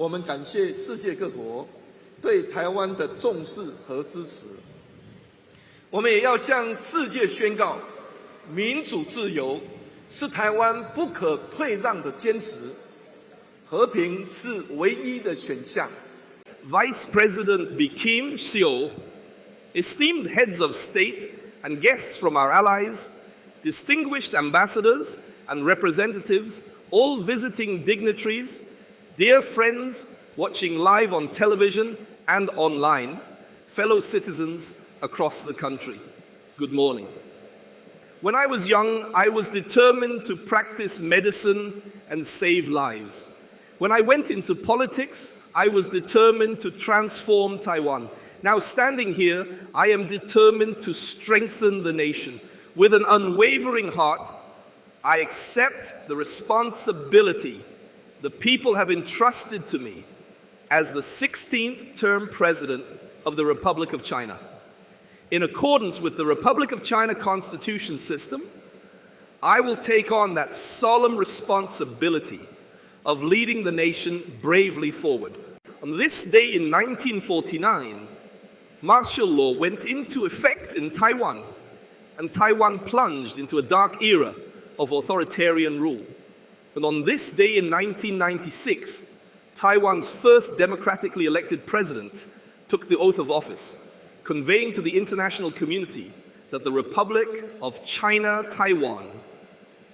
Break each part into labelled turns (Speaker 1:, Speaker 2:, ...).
Speaker 1: 我们感谢世界各国对台湾的重视和支持。我们也要向世界宣告，民主自由是台湾不可退让的坚持，和平是唯一的选项。
Speaker 2: Vice President Kim Seo, esteemed heads of state and guests from our allies, distinguished ambassadors and representatives, all visiting dignitaries, dear friends watching live on television and online, fellow citizens across the country, good morning. When I was young, I was determined to practice medicine and save lives. When I went into politics, I was determined to transform Taiwan. Now standing here, I am determined to strengthen the nation. With an unwavering heart, I accept the responsibility the people have entrusted to me as the 16th term President of the Republic of China. In accordance with the Republic of China Constitution system, I will take on that solemn responsibility of leading the nation bravely forward. On this day in 1949, martial law went into effect in Taiwan, and Taiwan plunged into a dark era of authoritarian rule. And on this day in 1996, Taiwan's first democratically elected president took the oath of office, conveying to the international community that the Republic of China, Taiwan,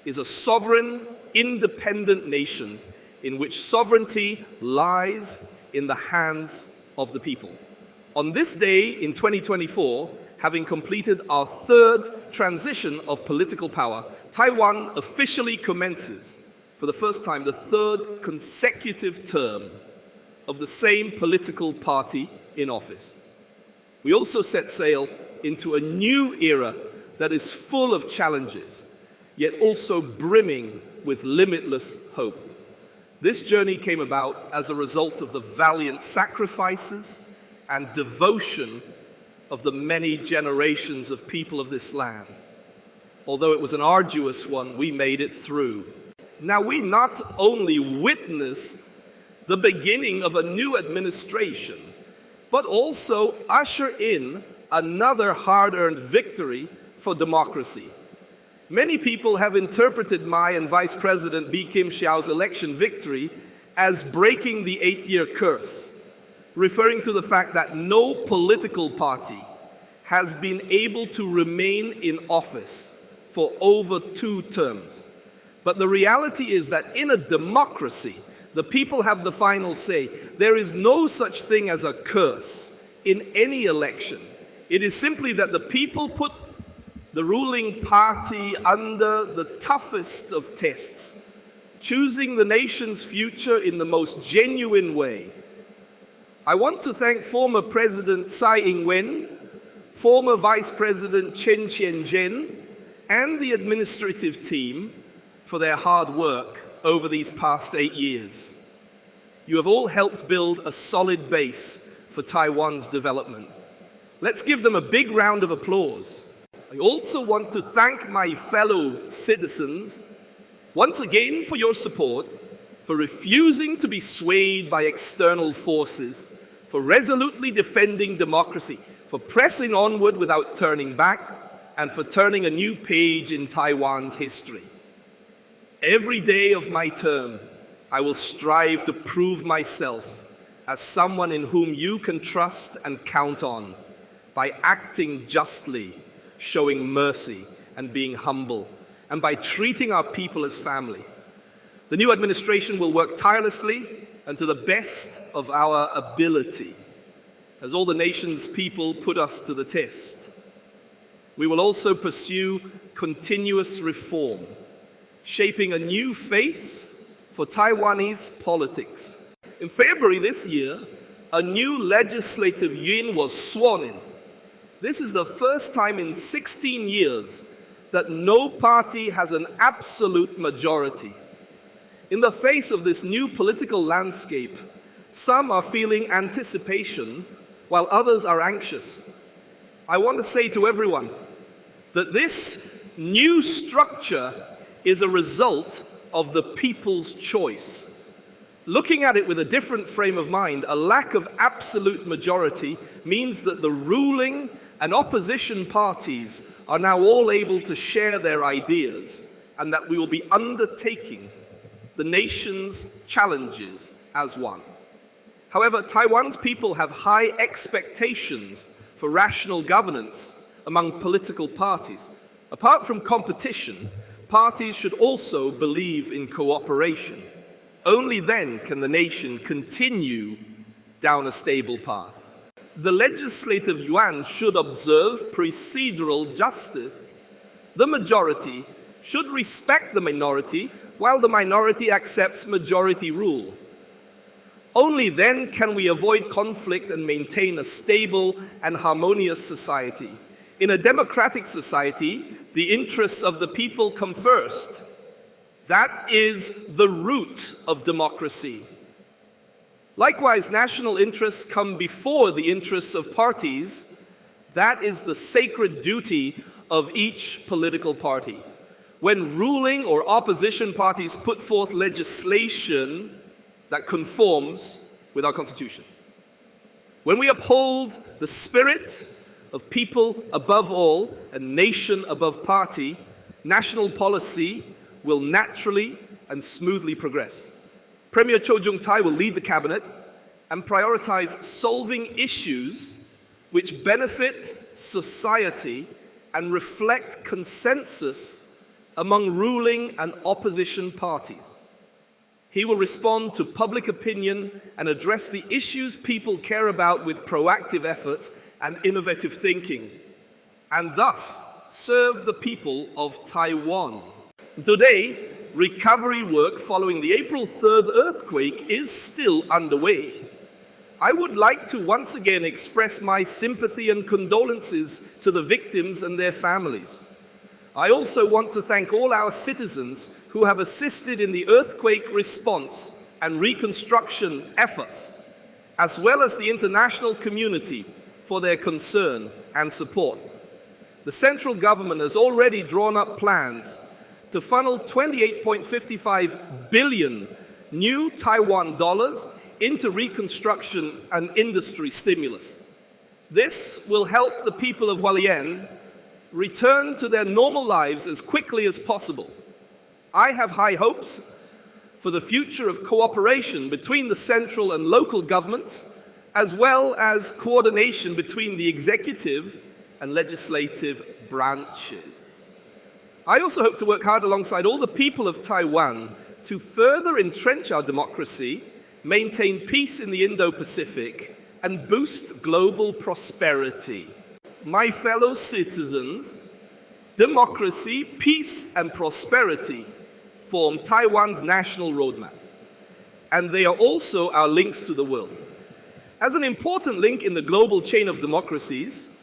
Speaker 2: is a sovereign, independent nation in which sovereignty lies in the hands of the people. On this day in 2024, having completed our third transition of political power, Taiwan officially commences, for the first time, the third consecutive term of the same political party in office. We also set sail into a new era that is full of challenges, yet also brimming with limitless hope. This journey came about as a result of the valiant sacrifices and devotion of the many generations of people of this land. Although it was an arduous one, we made it through. Now we not only witness the beginning of a new administration, but also usher in another hard-earned victory for democracy. Many people have interpreted my and Vice President Kim Xiao's election victory as breaking the 8-year curse, referring to the fact that no political party has been able to remain in office for over 2 terms. But the reality is that in a democracy, the people have the final say. There is no such thing as a curse in any election. It is simply that the people put the ruling party under the toughest of tests, choosing the nation's future in the most genuine way. I want to thank former President ing-wen, former Vice President Chen Chien-jen, and the administrative team for their hard work over these past 8 years. You have all helped build a solid base for Taiwan's development. Let's give them a big round of applause. I also want to thank my fellow citizens once again for your support, for refusing to be swayed by external forces, for resolutely defending democracy, for pressing onward without turning back, and for turning a new page in Taiwan's history. Every day of my term, I will strive to prove myself as someone in whom you can trust and count on by acting justly, showing mercy and being humble, and by treating our people as family. The new administration will work tirelessly and to the best of our ability as all the nation's people put us to the test. We will also pursue continuous reform, shaping a new face for Taiwanese politics. In February this year, a new legislative yuan was sworn in. This is the first time in 16 years that no party has an absolute majority. In the face of this new political landscape, some are feeling anticipation while others are anxious. I want to say to everyone that this new structure is a result of the people's choice. Looking at it with a different frame of mind, a lack of absolute majority means that the ruling and opposition parties are now all able to share their ideas, and that we will be undertaking the nation's challenges as one. However, Taiwan's people have high expectations for rational governance among political parties. Apart from competition, parties should also believe in cooperation. Only then can the nation continue down a stable path. The legislative yuan should observe procedural justice. The majority should respect the minority, while the minority accepts majority rule. Only then can we avoid conflict and maintain a stable and harmonious society. In a democratic society, the interests of the people come first. That is the root of democracy. Likewise, national interests come before the interests of parties. That is the sacred duty of each political party. When ruling or opposition parties put forth legislation that conforms with our Constitution. When we uphold the spirit of people above all and nation above party, national policy will naturally and smoothly progress. Premier Cho Jung-tai will lead the cabinet and prioritize solving issues which benefit society and reflect consensus among ruling and opposition parties. He will respond to public opinion and address the issues people care about with proactive efforts and innovative thinking, and thus serve the people of Taiwan. Today, recovery work following the April 3rd earthquake is still underway. I would like to once again express my sympathy and condolences to the victims and their families. I also want to thank all our citizens who have assisted in the earthquake response and reconstruction efforts, as well as the international community for their concern and support. The central government has already drawn up plans to funnel 28.55 billion new Taiwan dollars into reconstruction and industry stimulus. This will help the people of Hualien return to their normal lives as quickly as possible. I have high hopes for the future of cooperation between the central and local governments, as well as coordination between the executive and legislative branches. I also hope to work hard alongside all the people of Taiwan to further entrench our democracy, maintain peace in the Indo-Pacific, and boost global prosperity. My fellow citizens, democracy, peace, and prosperity form Taiwan's national roadmap, and they are also our links to the world. As an important link in the global chain of democracies,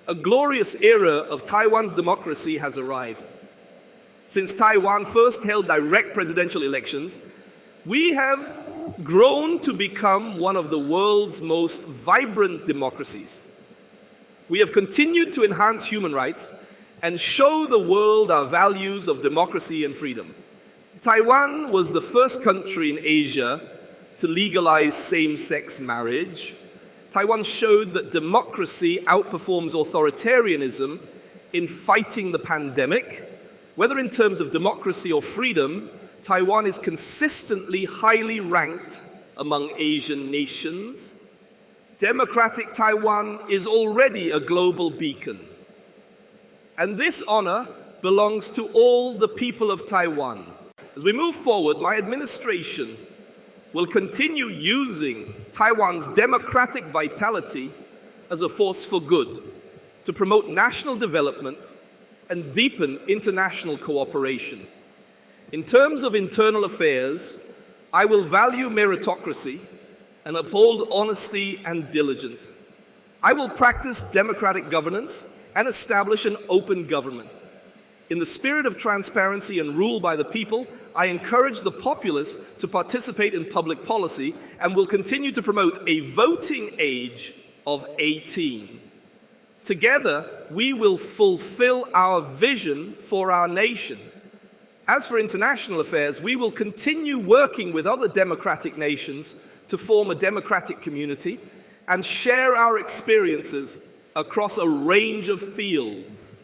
Speaker 2: a glorious era of Taiwan's democracy has arrived. Since Taiwan first held direct presidential elections, we have grown to become one of the world's most vibrant democracies. We have continued to enhance human rights and show the world our values of democracy and freedom. Taiwan was the first country in Asia to legalize same-sex marriage. Taiwan showed that democracy outperforms authoritarianism in fighting the pandemic. Whether in terms of democracy or freedom, Taiwan is consistently highly ranked among Asian nations. Democratic Taiwan is already a global beacon. And this honor belongs to all the people of Taiwan. As we move forward, my administration will continue using Taiwan's democratic vitality as a force for good to promote national development and deepen international cooperation. In terms of internal affairs, I will value meritocracy and uphold honesty and diligence. I will practice democratic governance and establish an open government. In the spirit of transparency and rule by the people, I encourage the populace to participate in public policy and will continue to promote a voting age of 18. Together, we will fulfill our vision for our nation. As for international affairs, we will continue working with other democratic nations to form a democratic community and share our experiences across a range of fields.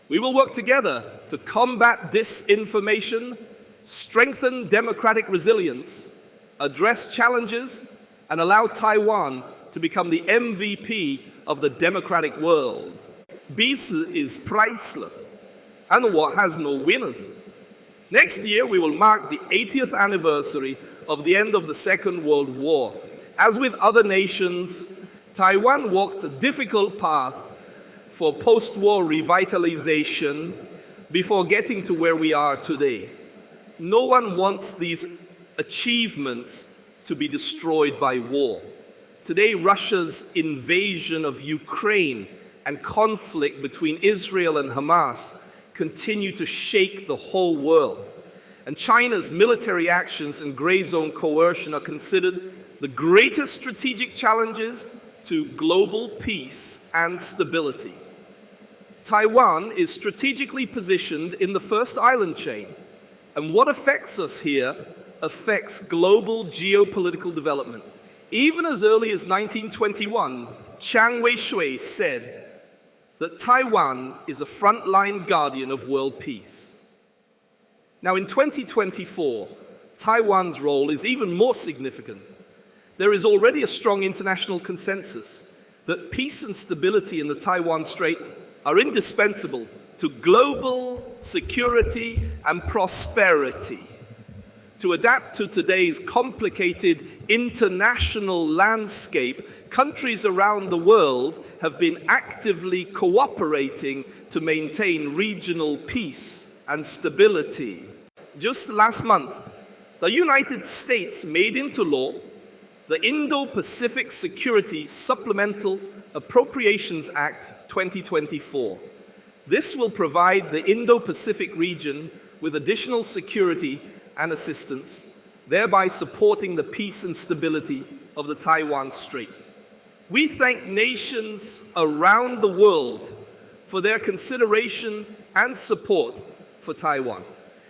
Speaker 2: We will work together to combat disinformation, strengthen democratic resilience, address challenges, and allow Taiwan to become the MVP of the democratic world. Peace is priceless, and war has no winners. Next year, we will mark the 80th anniversary of the end of the Second World War. As with other nations, Taiwan walked a difficult path for post-war revitalization before getting to where we are today. No one wants these achievements to be destroyed by war. Today, Russia's invasion of Ukraine and conflict between Israel and Hamas continue to shake the whole world. And China's military actions and gray zone coercion are considered the greatest strategic challenges to global peace and stability. Taiwan is strategically positioned in the first island chain, and what affects us here affects global geopolitical development. Even as early as 1921, Chiang Wei-shui said that Taiwan is a frontline guardian of world peace. Now, in 2024, Taiwan's role is even more significant. There is already a strong international consensus that peace and stability in the Taiwan Strait are indispensable to global security and prosperity. To adapt to today's complicated international landscape, countries around the world have been actively cooperating to maintain regional peace and stability. Just last month, the United States made into law the Indo-Pacific Security Supplemental Appropriations Act 2024. This will provide the Indo-Pacific region with additional security and assistance, thereby supporting the peace and stability of the Taiwan Strait. We thank nations around the world for their consideration and support for Taiwan.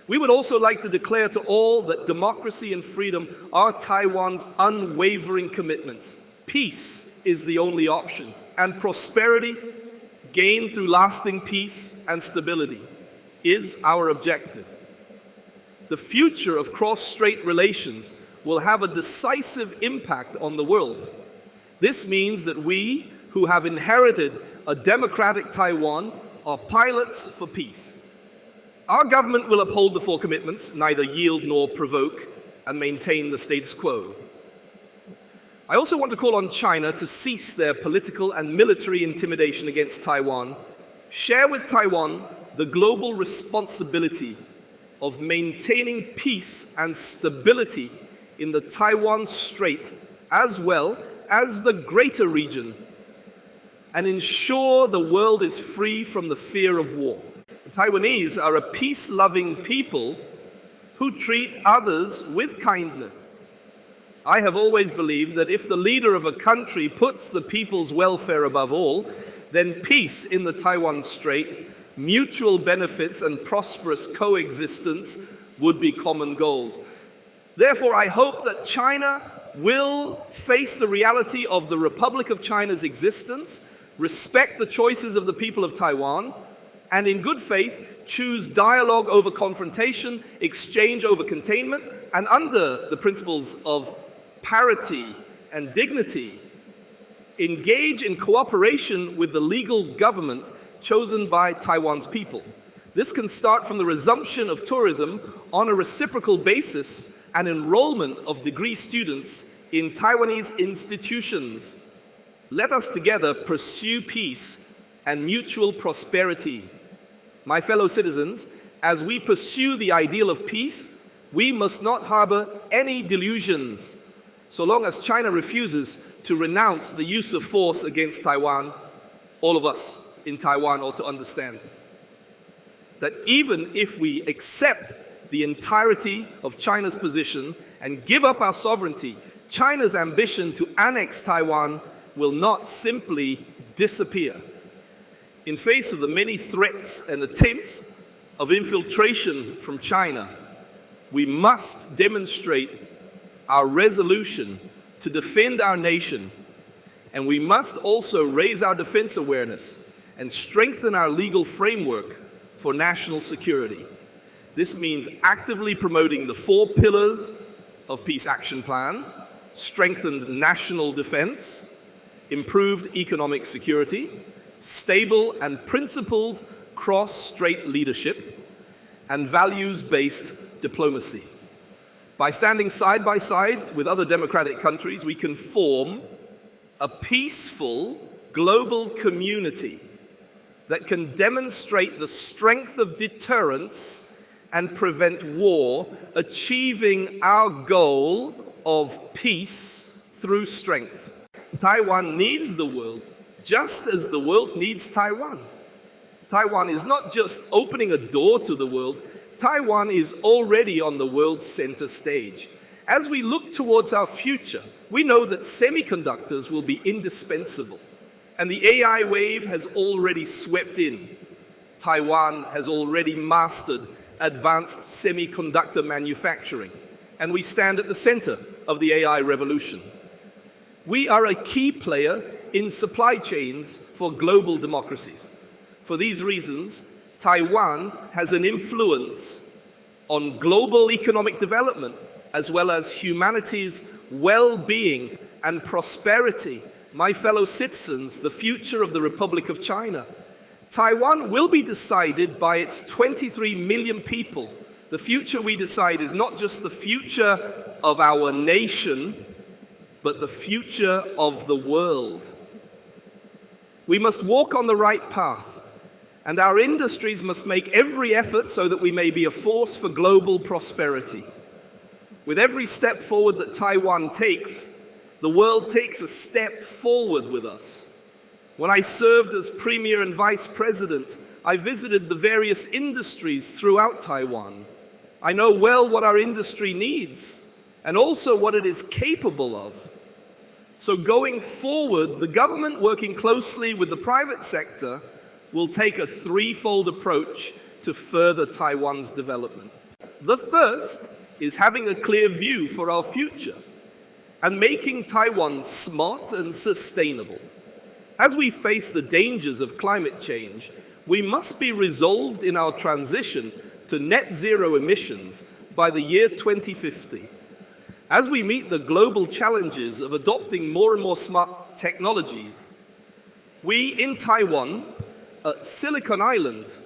Speaker 2: We would also like to declare to all that democracy and freedom are Taiwan's unwavering commitments. Peace is the only option, and prosperity, gained through lasting peace and stability, is our objective. The future of cross-strait relations will have a decisive impact on the world. This means that we, who have inherited a democratic Taiwan, are pilots for peace. Our government will uphold the four commitments, neither yield nor provoke, and maintain the status quo. I also want to call on China to cease their political and military intimidation against Taiwan, share with Taiwan the global responsibility of maintaining peace and stability in the Taiwan Strait, as well as the greater region, and ensure the world is free from the fear of war. The Taiwanese are a peace-loving people who treat others with kindness. I have always believed that if the leader of a country puts the people's welfare above all, then peace in the Taiwan Strait, mutual benefits and prosperous coexistence would be common goals. Therefore, I hope that China will face the reality of the Republic of China's existence, respect the choices of the people of Taiwan, and in good faith choose dialogue over confrontation, exchange over containment, and under the principles of parity and dignity, engage in cooperation with the legal government chosen by Taiwan's people. This can start from the resumption of tourism on a reciprocal basis and enrollment of degree students in Taiwanese institutions. Let us together pursue peace and mutual prosperity. My fellow citizens, as we pursue the ideal of peace, we must not harbor any delusions. So long as China refuses to renounce the use of force against Taiwan, all of us in Taiwan ought to understand that even if we accept the entirety of China's position and give up our sovereignty, China's ambition to annex Taiwan will not simply disappear. In face of the many threats and attempts of infiltration from China, we must demonstrate our resolution to defend our nation, and we must also raise our defense awareness and strengthen our legal framework for national security. This means actively promoting the 4 pillars of Peace Action Plan: strengthened national defense, improved economic security, stable and principled cross-strait leadership, and values-based diplomacy. By standing side by side with other democratic countries, we can form a peaceful global community that can demonstrate the strength of deterrence and prevent war, achieving our goal of peace through strength. Taiwan needs the world just as the world needs Taiwan. Taiwan is not just opening a door to the world, Taiwan is already on the world's center stage. As we look towards our future, we know that semiconductors will be indispensable, and the AI wave has already swept in. Taiwan has already mastered advanced semiconductor manufacturing, and we stand at the center of the AI revolution. We are a key player in supply chains for global democracies. For these reasons, Taiwan has an influence on global economic development as well as humanity's well-being and prosperity. My fellow citizens, the future of the Republic of China. Taiwan will be decided by its 23 million people. The future we decide is not just the future of our nation, but the future of the world. We must walk on the right path, and our industries must make every effort so that we may be a force for global prosperity. With every step forward that Taiwan takes, the world takes a step forward with us. When I served as Premier and Vice President, I visited the various industries throughout Taiwan. I know well what our industry needs, and also what it is capable of. So going forward, the government, working closely with the private sector, will take a threefold approach to further Taiwan's development. The first is having a clear view for our future and making Taiwan smart and sustainable. As we face the dangers of climate change, we must be resolved in our transition to net zero emissions by the year 2050. As we meet the global challenges of adopting more and more smart technologies, we in Taiwan, Silicon Island,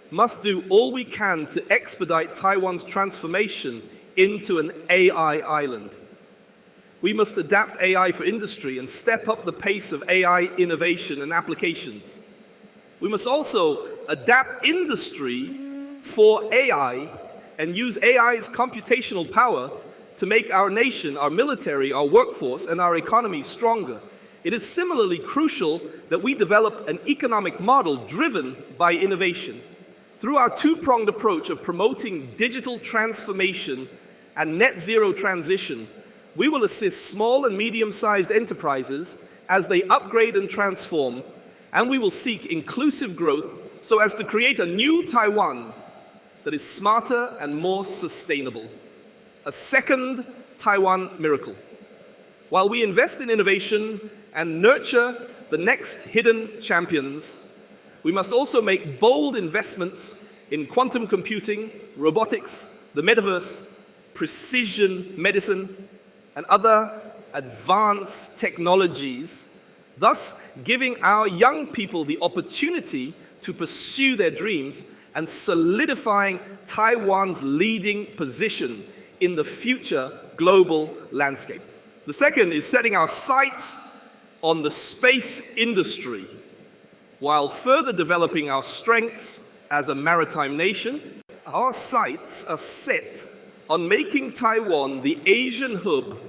Speaker 2: must do all we can to expedite Taiwan's transformation into an AI island. We must adapt AI for industry and step up the pace of AI innovation and applications. We must also adapt industry for AI and use AI's computational power to make our nation, our military, our workforce, and our economy stronger. It is similarly crucial that we develop an economic model driven by innovation. Through our two-pronged approach of promoting digital transformation and net zero transition, we will assist small and medium-sized enterprises as they upgrade and transform, and we will seek inclusive growth so as to create a new Taiwan that is smarter and more sustainable. A second Taiwan miracle. While we invest in innovation and nurture the next hidden champions, we must also make bold investments in quantum computing, robotics, the metaverse, precision medicine, and other advanced technologies, thus giving our young people the opportunity to pursue their dreams and solidifying Taiwan's leading position in the future global landscape. The second is setting our sights on the space industry while further developing our strengths as a maritime nation. Our sights are set on making Taiwan the Asian hub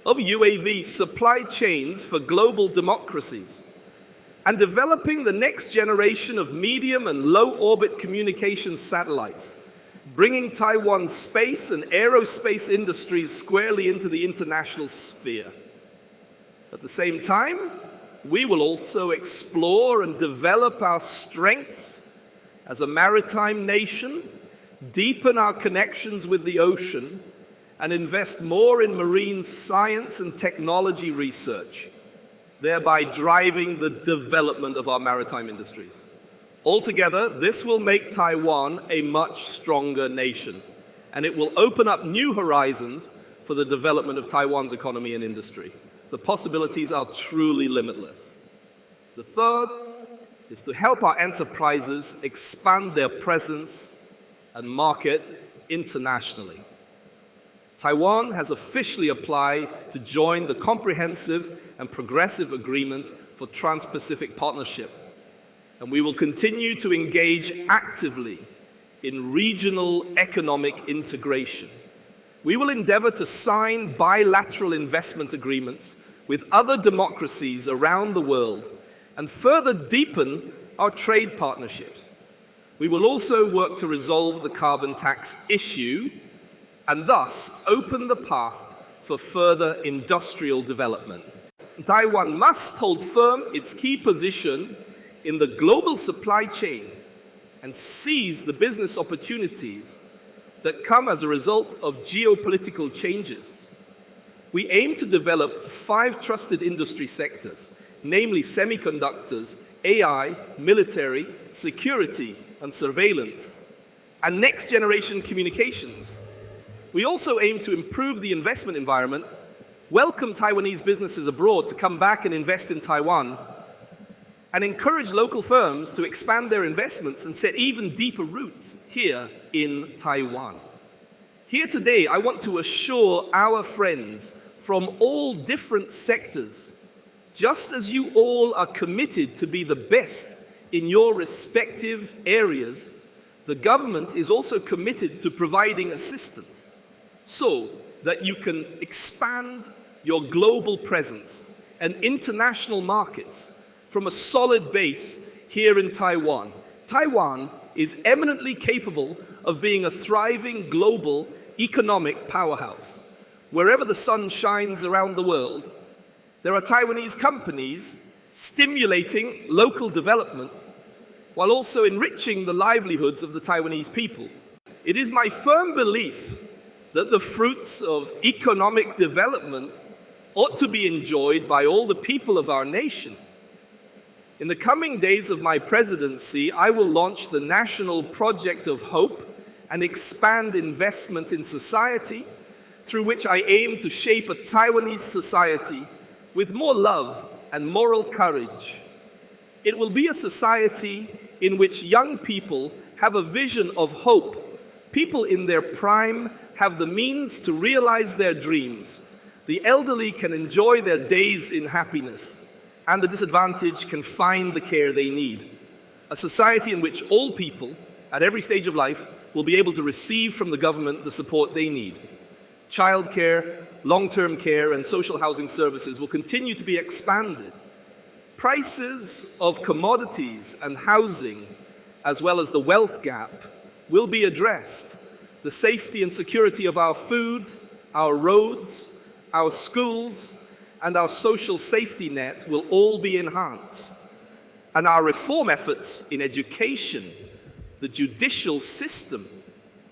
Speaker 2: of UAV supply chains for global democracies and developing the next generation of medium and low orbit communication satellites, bringing Taiwan's space and aerospace industries squarely into the international sphere. At the same time, we will also explore and develop our strengths as a maritime nation, deepen our connections with the ocean, and invest more in marine science and technology research, thereby driving the development of our maritime industries. Altogether, this will make Taiwan a much stronger nation, and it will open up new horizons for the development of Taiwan's economy and industry. The possibilities are truly limitless. The third is to help our enterprises expand their presence and market internationally. Taiwan has officially applied to join the Comprehensive and Progressive Agreement for Trans-Pacific Partnership, and we will continue to engage actively in regional economic integration. We will endeavor to sign bilateral investment agreements with other democracies around the world and further deepen our trade partnerships. We will also work to resolve the carbon tax issue and thus open the path for further industrial development. Taiwan must hold firm its key position in the global supply chain and seize the business opportunities that come as a result of geopolitical changes. We aim to develop 5 trusted industry sectors, namely semiconductors, AI, military, security and surveillance, and next-generation communications. We also aim to improve the investment environment, welcome Taiwanese businesses abroad to come back and invest in Taiwan, and encourage local firms to expand their investments and set even deeper roots here in Taiwan. Here today, I want to assure our friends from all different sectors, just as you all are committed to be the best in your respective areas, the government is also committed to providing assistance so that you can expand your global presence and international markets from a solid base here in Taiwan. Taiwan is eminently capable of being a thriving global economic powerhouse. Wherever the sun shines around the world, there are Taiwanese companies stimulating local development while also enriching the livelihoods of the Taiwanese people. It is my firm belief that the fruits of economic development ought to be enjoyed by all the people of our nation. In the coming days of my presidency, I will launch the National Project of Hope and expand investment in society, through which I aim to shape a Taiwanese society with more love and moral courage. It will be a society in which young people have a vision of hope. People in their prime have the means to realize their dreams. The elderly can enjoy their days in happiness, and the disadvantaged can find the care they need. A society in which all people, at every stage of life, will be able to receive from the government the support they need. Childcare, long-term care, and social housing services will continue to be expanded. Prices of commodities and housing, as well as the wealth gap, will be addressed. The safety and security of our food, our roads, our schools, and our social safety net will all be enhanced. And our reform efforts in education, the judicial system,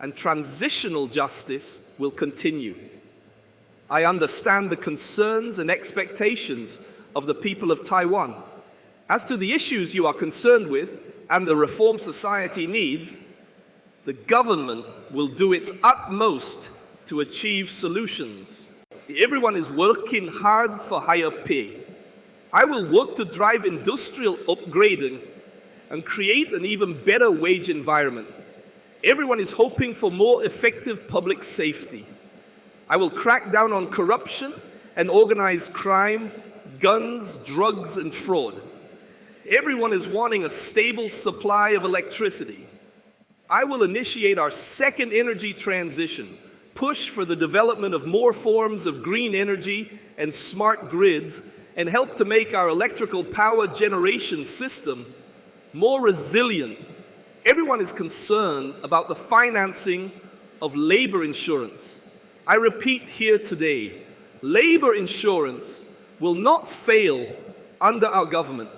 Speaker 2: and transitional justice will continue. I understand the concerns and expectations of the people of Taiwan. As to the issues you are concerned with and the reform society needs, the government will do its utmost to achieve solutions. Everyone is working hard for higher pay. I will work to drive industrial upgrading and create an even better wage environment. Everyone is hoping for more effective public safety. I will crack down on corruption and organized crime, guns, drugs, and fraud. Everyone is wanting a stable supply of electricity. I will initiate our second energy transition, push for the development of more forms of green energy and smart grids, and help to make our electrical power generation system more resilient. Everyone is concerned about the financing of labor insurance. I repeat here today, labor insurance will not fail under our government.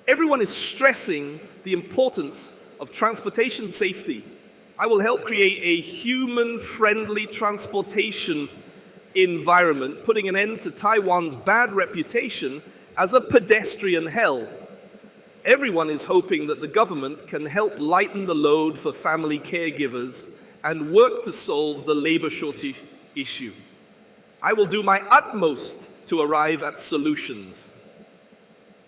Speaker 2: Everyone is stressing the importance of transportation safety. I will help create a human-friendly transportation environment, putting an end to Taiwan's bad reputation as a pedestrian hell. Everyone is hoping that the government can help lighten the load for family caregivers and work to solve the labor shortage issue. I will do my utmost to arrive at solutions.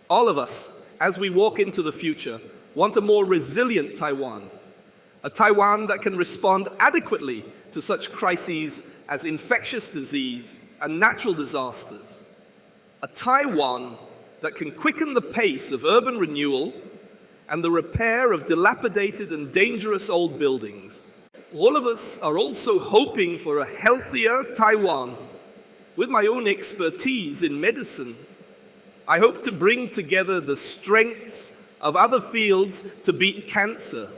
Speaker 2: All of us, as we walk into the future, want a more resilient Taiwan, a Taiwan that can respond adequately to such crises as infectious disease and natural disasters, a Taiwan that can quicken the pace of urban renewal and the repair of dilapidated and dangerous old buildings. All of us are also hoping for a healthier Taiwan. With my own expertise in medicine, I hope to bring together the strengths of other fields to beat cancer.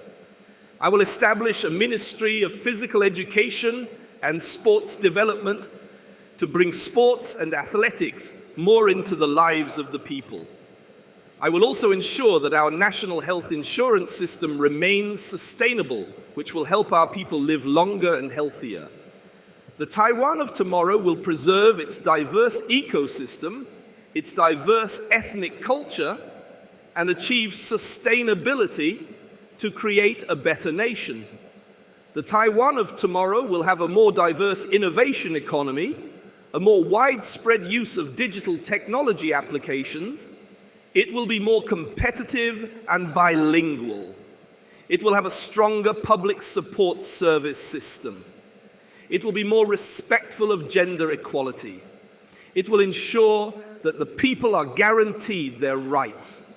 Speaker 2: I will establish a Ministry of Physical Education and Sports Development to bring sports and athletics more into the lives of the people. I will also ensure that our national health insurance system remains sustainable, which will help our people live longer and healthier. The Taiwan of tomorrow will preserve its diverse ecosystem, its diverse ethnic culture, and achieve sustainability to create a better nation. The Taiwan of tomorrow will have a more diverse innovation economy, a more widespread use of digital technology applications. It will be more competitive and bilingual. It will have a stronger public support service system. It will be more respectful of gender equality. It will ensure that the people are guaranteed their rights.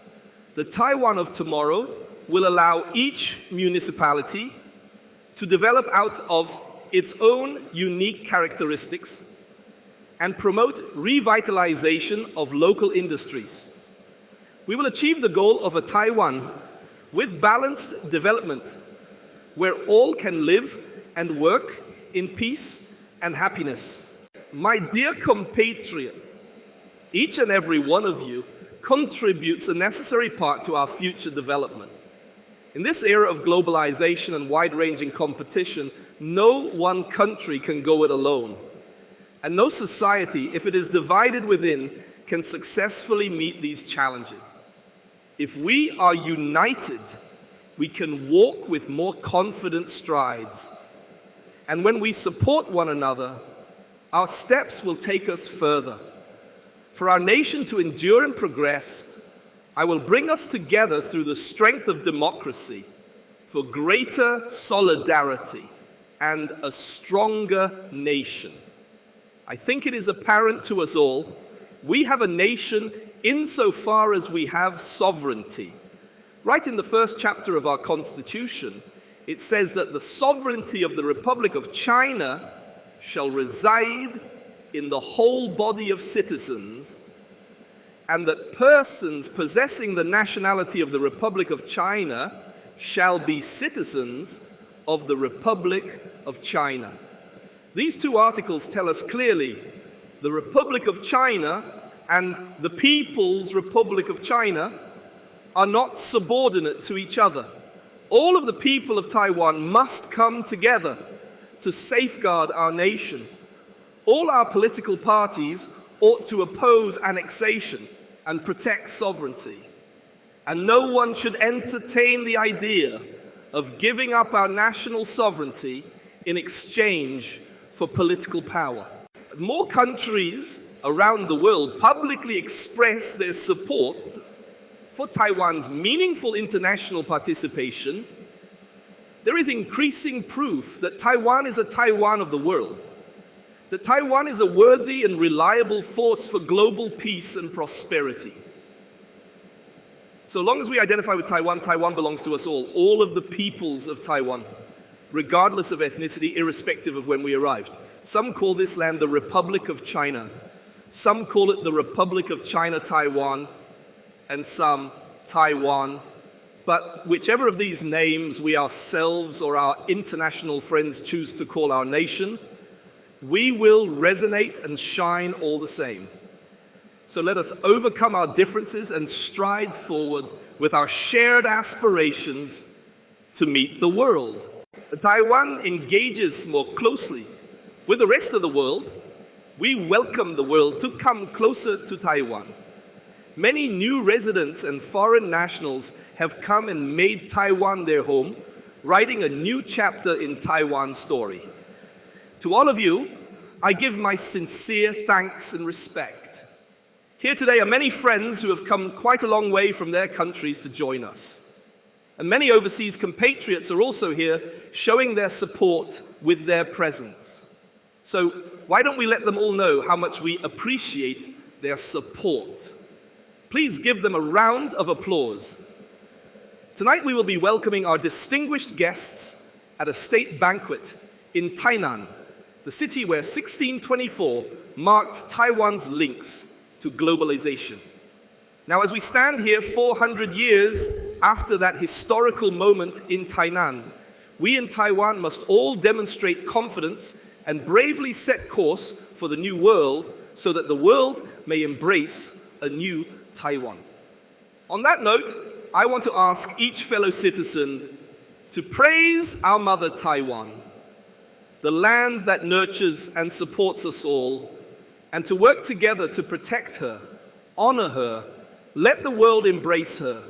Speaker 2: The Taiwan of tomorrow will allow each municipality to develop out of its own unique characteristics and promote revitalization of local industries. We will achieve the goal of a Taiwan with balanced development, where all can live and work in peace and happiness. My dear compatriots, each and every one of you contributes a necessary part to our future development. In this era of globalization and wide-ranging competition, no one country can go it alone. And no society, if it is divided within, can successfully meet these challenges. If we are united, we can walk with more confident strides. And when we support one another, our steps will take us further. For our nation to endure and progress, I will bring us together through the strength of democracy for greater solidarity and a stronger nation. I think it is apparent to us all, we have a nation insofar as we have sovereignty. Right in the first chapter of our Constitution, it says that the sovereignty of the Republic of China shall reside in the whole body of citizens, and that persons possessing the nationality of the Republic of China shall be citizens of the Republic of China. These two articles tell us clearly the Republic of China and the People's Republic of China are not subordinate to each other. All of the people of Taiwan must come together to safeguard our nation. All our political parties ought to oppose annexation and protect sovereignty. And no one should entertain the idea of giving up our national sovereignty in exchange for political power. More countries around the world publicly express their support for Taiwan's meaningful international participation. There is increasing proof that Taiwan is a Taiwan of the world, that Taiwan is a worthy and reliable force for global peace and prosperity. So long as we identify with Taiwan, Taiwan belongs to us all of the peoples of Taiwan, regardless of ethnicity, irrespective of when we arrived. Some call this land the Republic of China. Some call it the Republic of China, Taiwan, and some Taiwan. But whichever of these names we ourselves or our international friends choose to call our nation, we will resonate and shine all the same. So let us overcome our differences and stride forward with our shared aspirations to meet the world. Taiwan engages more closely with the rest of the world. We welcome the world to come closer to Taiwan. Many new residents and foreign nationals have come and made Taiwan their home, writing a new chapter in Taiwan's story. To all of you, I give my sincere thanks and respect. Here today are many friends who have come quite a long way from their countries to join us. And many overseas compatriots are also here showing their support with their presence. So why don't we let them all know how much we appreciate their support? Please give them a round of applause. Tonight we will be welcoming our distinguished guests at a state banquet in Tainan, the city where 1624 marked Taiwan's links to globalization. Now, as we stand here 400 years after that historical moment in Tainan, we in Taiwan must all demonstrate confidence and bravely set course for the new world so that the world may embrace a new Taiwan. On that note, I want to ask each fellow citizen to praise our mother Taiwan, the land that nurtures and supports us all, and to work together to protect her, honor her, let the world embrace her,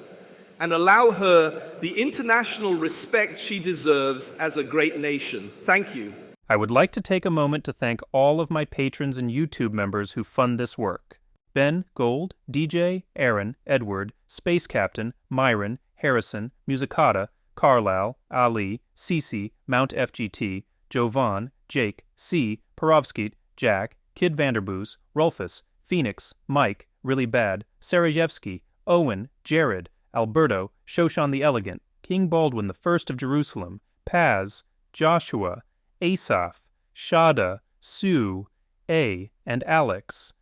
Speaker 2: and allow her the international respect she deserves as a great nation. Thank you.
Speaker 3: I would like to take a moment to thank all of my patrons and YouTube members who fund this work. Ben, Gold, DJ, Aaron, Edward, Space Captain, Myron, Harrison, Musicata, Carlisle, Ali, Cece, Mount FGT, Jovan, Jake, C, Perovsky, Jack, Kid Vanderboos, Rolfus, Phoenix, Mike, Really Bad, Sarajevsky, Owen, Jared, Alberto, Shoshan the Elegant, King Baldwin the First of Jerusalem, Paz, Joshua, Asaph, Shada, Sue, A, and Alex.